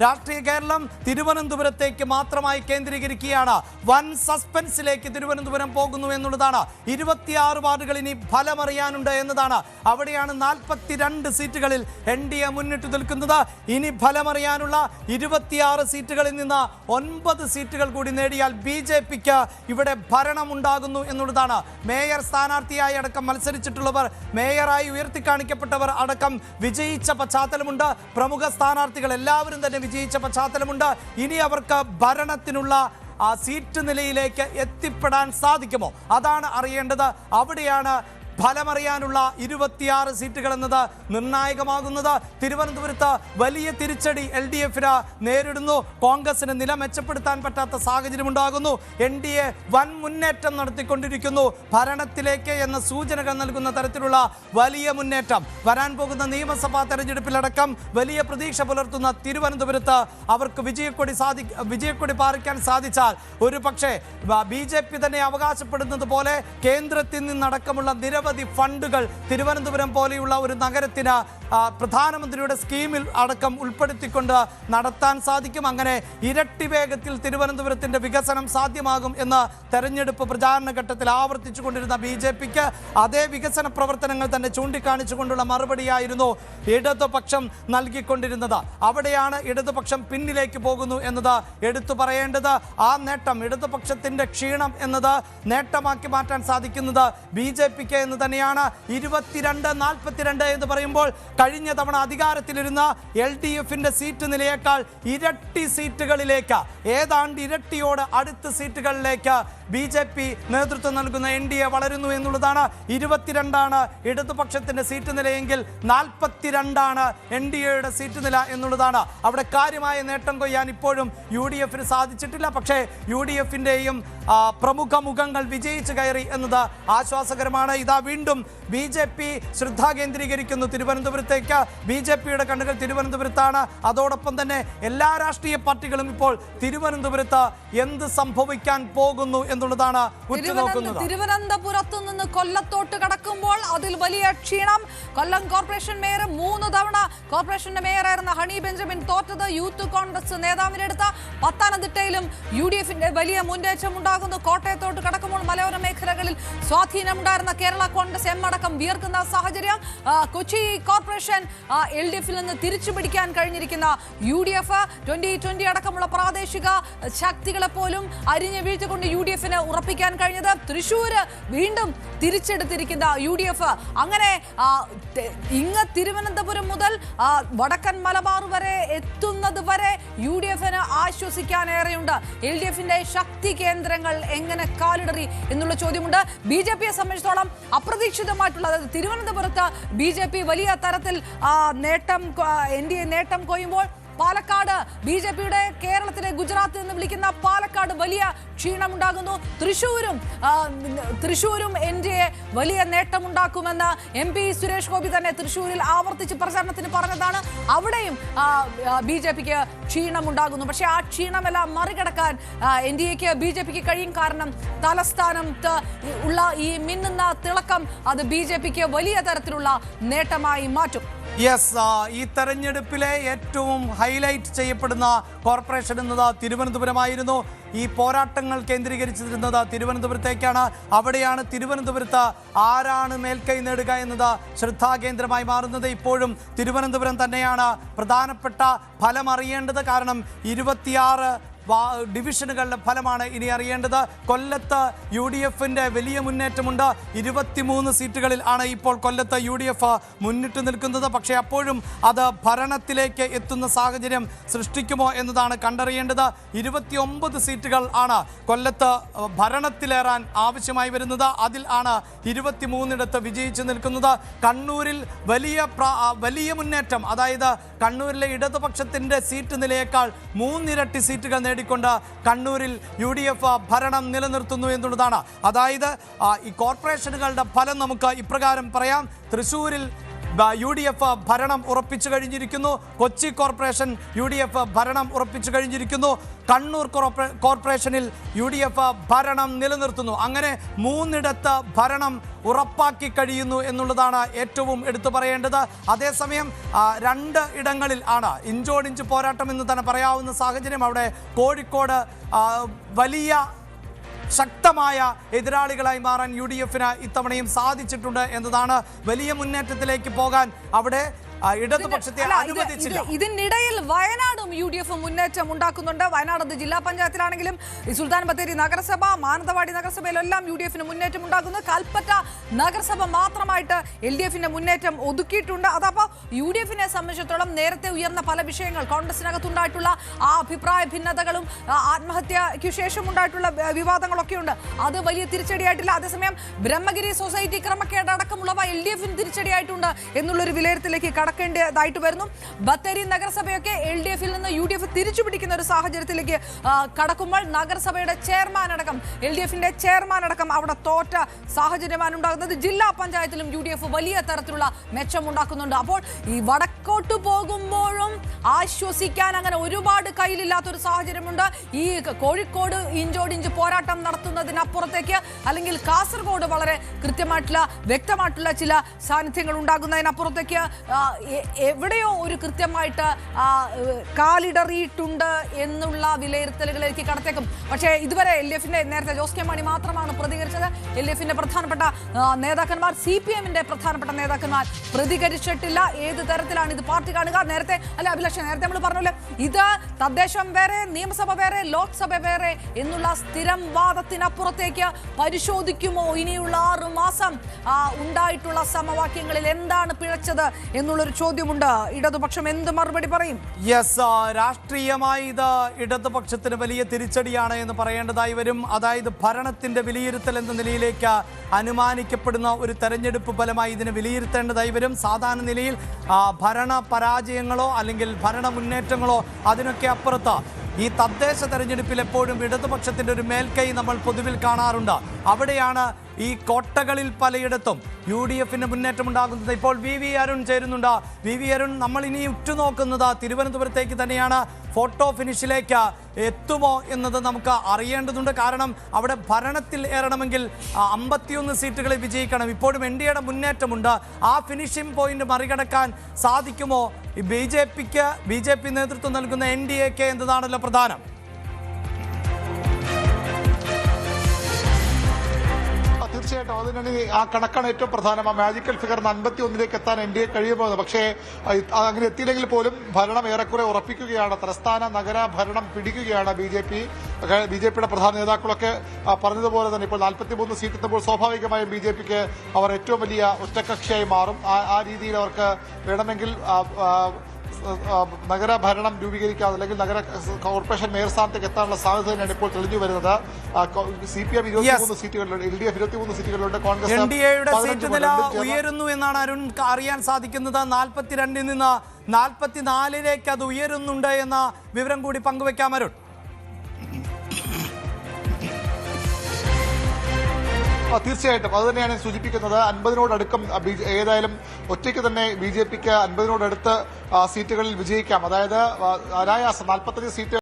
രാഷ്ട്രീയ കേരളം തിരുവനന്തപുരത്തേക്ക് മാത്രമായി കേന്ദ്രീകരിക്കുകയാണ്. വൻ സസ്പെൻസിലേക്ക് തിരുവനന്തപുരം പോകുന്നു എന്നുള്ളതാണ്. 26 വാർഡുകൾ ഇനി ഫലമറിയാനുണ്ട് എന്നതാണ്. അവിടെയാണ് 42 സീറ്റുകളിൽ NDA മുന്നിട്ട് നിൽക്കുന്നത്. ഇനി ഫലമറിയാനുള്ള 26 സീറ്റുകളിൽ നിന്ന് 9 സീറ്റുകൾ കൂടി നേടിയാൽ BJPക്ക് ഇവിടെ ഭരണമുണ്ടാകുന്നു എന്നുള്ളതാണ്. മേയർ സ്ഥാനാർത്ഥിയായി അടക്കം മത്സരിച്ചിട്ടുള്ളവർ, മേയറായി ഉയർത്തിക്കാണിക്കപ്പെട്ടവർ അടക്കം വിജയിച്ച പശ്ചാത്തലമുണ്ട്. പ്രമുഖ സ്ഥാനാർത്ഥികൾ എല്ലാവരും തന്നെ വിജയിച്ച പശ്ചാത്തലമുണ്ട്. ഇനി അവർക്ക് ഭരണത്തിനുള്ള സീറ്റ് നിലയിലേക്ക് എത്തിപ്പെടാൻ സാധിക്കുമോ? അതാണ് അറിയേണ്ടത്. അവിടെയാണ് ഫലമറിയാനുള്ള 26 സീറ്റുകൾ എന്നത് നിർണായകമാകുന്നത്. തിരുവനന്തപുരത്ത് വലിയ തിരിച്ചടി LDFന് നേരിടുന്നു. കോൺഗ്രസിന് നില മെച്ചപ്പെടുത്താൻ പറ്റാത്ത സാഹചര്യമുണ്ടാകുന്നു. NDA വൻ മുന്നേറ്റം നടത്തിക്കൊണ്ടിരിക്കുന്നു. ഭരണത്തിലേക്ക് എന്ന സൂചനകൾ നൽകുന്ന തരത്തിലുള്ള വലിയ മുന്നേറ്റം. വരാൻ പോകുന്ന നിയമസഭാ തെരഞ്ഞെടുപ്പിലടക്കം വലിയ പ്രതീക്ഷ പുലർത്തുന്ന തിരുവനന്തപുരത്ത് അവർക്ക് വിജയക്കൊടി പാറിക്കാൻ സാധിച്ചാൽ ഒരു പക്ഷേ BJP തന്നെ അവകാശപ്പെടുന്നത് പോലെ കേന്ദ്രത്തിൽ നിന്നടക്കമുള്ള നിരവധി ഫണ്ടുകൾ തിരുവനന്തപുരം പോലെയുള്ള ഒരു നഗരത്തിന് പ്രധാനമന്ത്രിയുടെ സ്കീമിൽ അടക്കം ഉൾപ്പെടുത്തിക്കൊണ്ട് നടത്താൻ സാധിക്കും. അങ്ങനെ ഇരട്ടി വേഗത്തിൽ തിരുവനന്തപുരത്തിന്റെ വികസനം സാധ്യമാകും എന്ന് തെരഞ്ഞെടുപ്പ് പ്രചാരണ ഘട്ടത്തിൽ ആവർത്തിച്ചു കൊണ്ടിരുന്ന BJPക്ക് അതേ വികസന പ്രവർത്തനങ്ങൾ തന്നെ ചൂണ്ടിക്കാണിച്ചുകൊണ്ടുള്ള മറുപടിയായിരുന്നു ഇടതുപക്ഷം നൽകിക്കൊണ്ടിരുന്നത്. അവിടെയാണ് ഇടതുപക്ഷം പിന്നിലേക്ക് പോകുന്നു എന്നത് എടുത്തു പറയേണ്ടത്. ആ നേട്ടം, ഇടതുപക്ഷത്തിന്റെ ക്ഷീണം എന്നത് നേട്ടമാക്കി മാറ്റാൻ സാധിക്കുന്നത് BJPക്ക് എന്ന് തന്നെയാണ്. 22-42 എന്ന് പറയുമ്പോൾ കഴിഞ്ഞ തവണ അധികാരത്തിലിരുന്ന LDFന്റെ സീറ്റ് നിലയേക്കാൾ ഇരട്ടി സീറ്റുകളിലേക്ക്, ഏതാണ്ട് ഇരട്ടിയോട് അടുത്ത സീറ്റുകളിലേക്ക് BJP നേതൃത്വം നൽകുന്ന NDA വളരുന്നു എന്നുള്ളതാണ്. 22 ഇടതുപക്ഷത്തിന്റെ സീറ്റ് നിലയെങ്കിൽ 42 NDAയുടെ സീറ്റ് നില എന്നുള്ളതാണ്. അവിടെ കാര്യമായ നേട്ടം കൊയ്യാൻ ഇപ്പോഴും UDFന് സാധിച്ചിട്ടില്ല. പക്ഷേ UDFന്റെയും പ്രമുഖ മുഖങ്ങൾ വിജയിച്ചു കയറി എന്നത് ആശ്വാസകരമാണ്. ഇതാ വീണ്ടും BJP ശ്രദ്ധ കേന്ദ്രീകരിക്കുന്നു തിരുവനന്തപുരത്തേക്ക്. BJPയുടെ കണ്ണുകൾ തിരുവനന്തപുരത്താണ്. അതോടൊപ്പം തന്നെ എല്ലാ രാഷ്ട്രീയ പാർട്ടികളും ഇപ്പോൾ തിരുവനന്തപുരത്ത് എന്ത് സംഭവിക്കാൻ പോകുന്നു എന്നുള്ളതാണ് ഉറ്റുനോക്കുന്നത്. തിരുവനന്തപുരത്ത് നിന്ന് കൊല്ലത്തോട്ട് കടക്കുമ്പോൾ അതിൽ വലിയ ക്ഷീണം. കൊല്ലം കോർപ്പറേഷൻ മേയർ 3 തവണ കോർപ്പറേഷന്റെ മേയറായിരുന്ന ഹണി ബെഞ്ചമിൻ തോറ്റത് യൂത്ത് കോൺഗ്രസ് നേതാവിനെടുത്ത. പത്തനംതിട്ടയിലും UDFന്റെ വലിയ മുന്നേറ്റം ഉണ്ടാകുന്നു. കോട്ടയത്തോട്ട് കടക്കുമ്പോൾ മലയോര മേഖലകളിൽ സ്വാധീനമുണ്ടായിരുന്ന കേരള കോൺഗ്രസ് M അടക്കം വിയർക്കുന്ന സാഹചര്യം. കൊച്ചി കോർപ്പറേഷൻ LDFിൽ നിന്ന് തിരിച്ചു പിടിക്കാൻ കഴിഞ്ഞിരിക്കുന്ന UDF 2020 അടക്കമുള്ള പ്രാദേശിക ശക്തികളെ പോലും അരിഞ്ഞു വീഴ്ത്തിക്കൊണ്ട് UDFന് ഉറപ്പിക്കാൻ കഴിഞ്ഞത്. തൃശ്ശൂര് വീണ്ടും തിരിച്ചെടുത്തിരിക്കുന്ന UDF. അങ്ങനെ ഇങ്ങ് തിരുവനന്തപുരം മുതൽ വടക്കൻ മലബാർ വരെ എത്തുന്നത് വരെ UDFന് ആശ്വസിക്കാനേറെയുണ്ട്. LDFന്റെ ശക്തി കേന്ദ്രങ്ങൾ എങ്ങനെ കാലിടറി എന്നുള്ള ചോദ്യമുണ്ട്. BJPയെ സംബന്ധിച്ചിടത്തോളം അപ്രതീക്ഷിതമായിട്ടുള്ള, അതായത് തിരുവനന്തപുരത്ത് BJP വലിയ തരത്തിൽ NDA നേട്ടം കൊയ്യുമ്പോൾ പാലക്കാട് BJPയുടെ കേരളത്തിലെ ഗുജറാത്തിൽ നിന്ന് വിളിക്കുന്ന പാലക്കാട് വലിയ ക്ഷീണമുണ്ടാകുന്നു. തൃശ്ശൂരും NDA വലിയ നേട്ടമുണ്ടാക്കുമെന്ന് MP സുരേഷ് ഗോപി തന്നെ തൃശ്ശൂരിൽ ആവർത്തിച്ച് പ്രചാരണത്തിന് പറഞ്ഞതാണ്. അവിടെയും BJPക്ക് ക്ഷീണമുണ്ടാകുന്നു. പക്ഷേ ആ ക്ഷീണമെല്ലാം മറികടക്കാൻ NDAക്ക് BJPക്ക് കഴിയും. കാരണം തലസ്ഥാനത്ത് ഉള്ള ഈ മിന്നുന്ന തിളക്കം അത് BJPക്ക് വലിയ തരത്തിലുള്ള നേട്ടമായി മാറ്റും. ഈ തെരഞ്ഞെടുപ്പിലെ ഏറ്റവും ഹൈലൈറ്റ് ചെയ്യപ്പെടുന്ന കോർപ്പറേഷൻ എന്നത് തിരുവനന്തപുരമായിരുന്നു. ഈ പോരാട്ടങ്ങൾ കേന്ദ്രീകരിച്ചിരുന്നത് തിരുവനന്തപുരത്തേക്കാണ്. അവിടെയാണ് തിരുവനന്തപുരത്ത് ആരാണ് മേൽക്കൈ നേടുക എന്നത് ശ്രദ്ധാകേന്ദ്രമായി മാറുന്നത്. ഇപ്പോഴും തിരുവനന്തപുരം തന്നെയാണ് പ്രധാനപ്പെട്ട ഫലം അറിയേണ്ടത്. കാരണം 26 ഡിവിഷനുകളുടെ ഫലമാണ് ഇനി അറിയേണ്ടത്. കൊല്ലത്ത് UDFന്റെ വലിയ മുന്നേറ്റമുണ്ട്. 23 സീറ്റുകളിൽ ആണ് ഇപ്പോൾ കൊല്ലത്ത് UDF മുന്നിട്ട് നിൽക്കുന്നത്. പക്ഷേ അപ്പോഴും അത് ഭരണത്തിലേക്ക് എത്തുന്ന സാഹചര്യം സൃഷ്ടിക്കുമോ എന്നതാണ് കണ്ടറിയേണ്ടത്. 29 സീറ്റുകൾ ആണ് കൊല്ലത്ത് ഭരണത്തിലേറാൻ ആവശ്യമായി വരുന്നത്. അതിൽ ആണ് 23 വിജയിച്ചു നിൽക്കുന്നത്. കണ്ണൂരിൽ വലിയ മുന്നേറ്റം, അതായത് കണ്ണൂരിലെ ഇടതുപക്ഷത്തിന്റെ സീറ്റ് നിലയേക്കാൾ 3 ഇരട്ടി സീറ്റുകൾ നേടിക്കൊണ്ട് കണ്ണൂരിൽ UDF ഭരണം നിലനിർത്തുന്നു എന്നുള്ളതാണ്. അതായത് ഈ കോർപ്പറേഷനുകളുടെ ഫലം നമുക്ക് ഇപ്രകാരം പറയാം. തൃശ്ശൂരിൽ UDF ഭരണം ഉറപ്പിച്ചു കഴിഞ്ഞിരിക്കുന്നു. കൊച്ചി കോർപ്പറേഷൻ UDF ഭരണം ഉറപ്പിച്ചു കഴിഞ്ഞിരിക്കുന്നു. കണ്ണൂർ കോർപ്പറേഷനിൽ UDF ഭരണം നിലനിർത്തുന്നു. അങ്ങനെ 3 ഭരണം ഉറപ്പാക്കി കഴിയുന്നു എന്നുള്ളതാണ് ഏറ്റവും എടുത്തു പറയേണ്ടത്. അതേസമയം 2 ഇടങ്ങളിൽ ആണ് ഇഞ്ചോടിഞ്ച് പോരാട്ടം എന്ന് തന്നെ പറയാവുന്ന സാഹചര്യം. അവിടെ കോഴിക്കോട് വലിയ ശക്തമായ എതിരാളികളായി മാറാൻ UDFന് ഇത്തവണയും സാധിച്ചിട്ടുണ്ട് എന്നതാണ്. വലിയ മുന്നേറ്റത്തിലേക്ക് പോകാൻ അവിടെ ഇടതുപക്ഷത്തെ അനുവദിച്ചില്ല. ഇതിനിടയിൽ വയനാടും UDF മുന്നേറ്റം ഉണ്ടാക്കുന്നുണ്ട്. വയനാട് ജില്ലാ പഞ്ചായത്തിലാണെങ്കിലും സുൽത്താൻ ബത്തേരി നഗരസഭ, മാനന്തവാടി നഗരസഭയിലെല്ലാം UDFന് മുന്നേറ്റം ഉണ്ടാക്കുന്നു. കൽപ്പറ്റ നഗരസഭ മാത്രമായിട്ട് LDFന്റെ മുന്നേറ്റം ഒതുക്കിയിട്ടുണ്ട്. അതപ്പോൾ UDFനെ സംബന്ധിച്ചിടത്തോളം നേരത്തെ ഉയർന്ന പല വിഷയങ്ങൾ, കോൺഗ്രസിനകത്തുണ്ടായിട്ടുള്ള ആ അഭിപ്രായ ഭിന്നതകളും ആത്മഹത്യയ്ക്ക് ശേഷം ഉണ്ടായിട്ടുള്ള വിവാദങ്ങളൊക്കെ ഉണ്ട്. അത് വലിയ തിരിച്ചടിയായിട്ടില്ല. അതേസമയം ബ്രഹ്മഗിരി സൊസൈറ്റി ക്രമക്കേട് അടക്കമുള്ളവ LDFന് തിരിച്ചടിയായിട്ടുണ്ട് എന്നുള്ളൊരു വിലയിരുത്തലേക്ക് കടക്കേണ്ടതായിട്ട് വരുന്നു. ബത്തേരി നഗരസഭയൊക്കെ LDFിൽ നിന്ന് UDF തിരിച്ചു പിടിക്കുന്ന ഒരു സാഹചര്യത്തിലേക്ക് കടക്കുമ്പോൾ നഗരസഭയുടെ ചെയർമാൻ അടക്കം, LDFന്റെ ചെയർമാൻ അടക്കം അവിടെ തോറ്റ സാഹചര്യമാണ് ഉണ്ടാകുന്നത്. ജില്ലാ പഞ്ചായത്തിലും UDF വലിയ തരത്തിലുള്ള മെച്ചമുണ്ടാക്കുന്നുണ്ട്. അപ്പോൾ ഈ വടക്കോട്ട് പോകുമ്പോഴും ആശ്വസിക്കാൻ അങ്ങനെ ഒരുപാട് കയ്യിലില്ലാത്തൊരു സാഹചര്യമുണ്ട്. ഈ കോഴിക്കോട് ഇഞ്ചോടിഞ്ച് പോരാട്ടം നടത്തുന്നതിനപ്പുറത്തേക്ക്, അല്ലെങ്കിൽ കാസർഗോഡ് വളരെ കൃത്യമായിട്ടുള്ള വ്യക്തമായിട്ടുള്ള ചില സാന്നിധ്യങ്ങൾ ഉണ്ടാകുന്നതിനപ്പുറത്തേക്ക് എവിടെയോ ഒരു കൃത്യമായിട്ട് കാലിടറിയിട്ടുണ്ട് എന്നുള്ള വിലയിരുത്തലുകളിലേക്ക് കടത്തേക്കും. പക്ഷേ ഇതുവരെ LDFന്റെ നേരത്തെ ജോസ് കെ മാണി മാത്രമാണ് പ്രതികരിച്ചത്. LDFന്റെ പ്രധാനപ്പെട്ട നേതാക്കന്മാർ, CPMന്റെ പ്രധാനപ്പെട്ട നേതാക്കന്മാർ പ്രതികരിച്ചിട്ടില്ല. ഏത് തരത്തിലാണ് ഇത് പാർട്ടി കാണുക? നേരത്തെ അഭിലാഷ്, നേരത്തെ നമ്മൾ പറഞ്ഞല്ലോ, ഇത് തദ്ദേശം വേറെ, നിയമസഭ വേറെ, ലോക്സഭ വേറെ എന്നുള്ള സ്ഥിരം വാദത്തിനപ്പുറത്തേക്ക് പരിശോധിക്കുമോ ഇനിയുള്ള 6 മാസം ഉണ്ടായിട്ടുള്ള സമവാക്യങ്ങളിൽ എന്താണ് പിഴച്ചത് എന്നുള്ളൊരു ചോദ്യമുണ്ട്. ഇടതുപക്ഷം എന്ത് മറുപടി പറയും? രാഷ്ട്രീയമായി ഇത് ഇടതുപക്ഷത്തിന് വലിയ തിരിച്ചടിയാണ് എന്ന് പറയേണ്ടതായി വരും. അതായത് ഭരണത്തിന്റെ വിലയിരുത്തൽ എന്ന നിലയിലേക്ക് അനുമാനിക്കപ്പെടുന്ന ഒരു തെരഞ്ഞെടുപ്പ് ഫലമായി ഇതിനെ വിലയിരുത്തേണ്ടതായി വരും. സാധാരണ നിലയിൽ ഭരണ പരാജയങ്ങളോ അല്ലെങ്കിൽ ഭരണ മുന്നേറ്റങ്ങളോ അതിനൊക്കെ അപ്പുറത്ത് ഈ തദ്ദേശ തെരഞ്ഞെടുപ്പിൽ എപ്പോഴും ഇടതുപക്ഷത്തിന്റെ ഒരു മേൽക്കൈ നമ്മൾ പൊതുവിൽ കാണാറുണ്ട്. അവിടെയാണ് ഈ കോട്ടകളിൽ പലയിടത്തും UDFന് മുന്നേറ്റമുണ്ടാകുന്നത്. ഇപ്പോൾ VV അരുൺ ചേരുന്നുണ്ട്. VV അരുൺ, നമ്മൾ ഇനി ഉറ്റുനോക്കുന്നത് തിരുവനന്തപുരത്തേക്ക് തന്നെയാണ്. ഫോട്ടോ ഫിനിഷിലേക്ക് എത്തുമോ എന്നത് നമുക്ക് അറിയേണ്ടതുണ്ട്. കാരണം അവിടെ ഭരണത്തിൽ ഏറണമെങ്കിൽ 51 സീറ്റുകളിൽ വിജയിക്കണം. ഇപ്പോഴും NDAയുടെ മുന്നേറ്റമുണ്ട്. ആ ഫിനിഷിംഗ് പോയിന്റ് മറികടക്കാൻ സാധിക്കുമോ BJP നേതൃത്വം നൽകുന്ന NDAക്ക് എന്നതാണല്ലോ പ്രധാനം. തീർച്ചയായിട്ടും അതിനാണ് ആ കണക്കാണ് ഏറ്റവും പ്രധാനം. ആ മാജിക്കൽ ഫിഗർ 51 എത്താൻ NDA കഴിയുമോ? പക്ഷേ അങ്ങനെ എത്തിയില്ലെങ്കിൽ പോലും ഭരണം ഏറെക്കുറെ ഉറപ്പിക്കുകയാണ്. തലസ്ഥാന നഗര ഭരണം പിടിക്കുകയാണ് BJPയുടെ പ്രധാന നേതാക്കളൊക്കെ പറഞ്ഞതുപോലെ തന്നെ. ഇപ്പോൾ 43 സീറ്റ് എത്തുമ്പോൾ സ്വാഭാവികമായും BJPക്ക് അവർ ഏറ്റവും വലിയ ഒറ്റക്കക്ഷിയായി മാറും. ആ രീതിയിൽ അവർക്ക് വേണമെങ്കിൽ നഗരഭരണം രൂപീകരിക്കാതെ അല്ലെങ്കിൽ നഗര കോർപ്പറേഷൻ മേയർ സ്ഥാനത്തേക്ക് എത്താനുള്ള സാധ്യത തന്നെയാണ് ഇപ്പോൾ തെളിഞ്ഞു വരുന്നത്. CPM 23 സീറ്റുകളിലുണ്ട്, LDF 23 സീറ്റുകളിലുണ്ട്, കോൺഗ്രസ് NDAയുടെ സീറ്റ് നില ഉയരുന്നു എന്നാണ് അരുൺ അറിയാൻ സാധിക്കുന്നത്. 42 നിന്ന് 44 അത് ഉയരുന്നുണ്ട് എന്ന വിവരം കൂടി പങ്കുവെക്കാം അരുൺ. തീർച്ചയായിട്ടും അത് തന്നെയാണ് സൂചിപ്പിക്കുന്നത്. 50-നോടടുക്കം ഏതായാലും ഒറ്റയ്ക്ക് തന്നെ BJPക്ക് 50-നോടടുത്ത് സീറ്റുകളിൽ വിജയിക്കാം. അതായത് അനായാസം 45 സീറ്റ്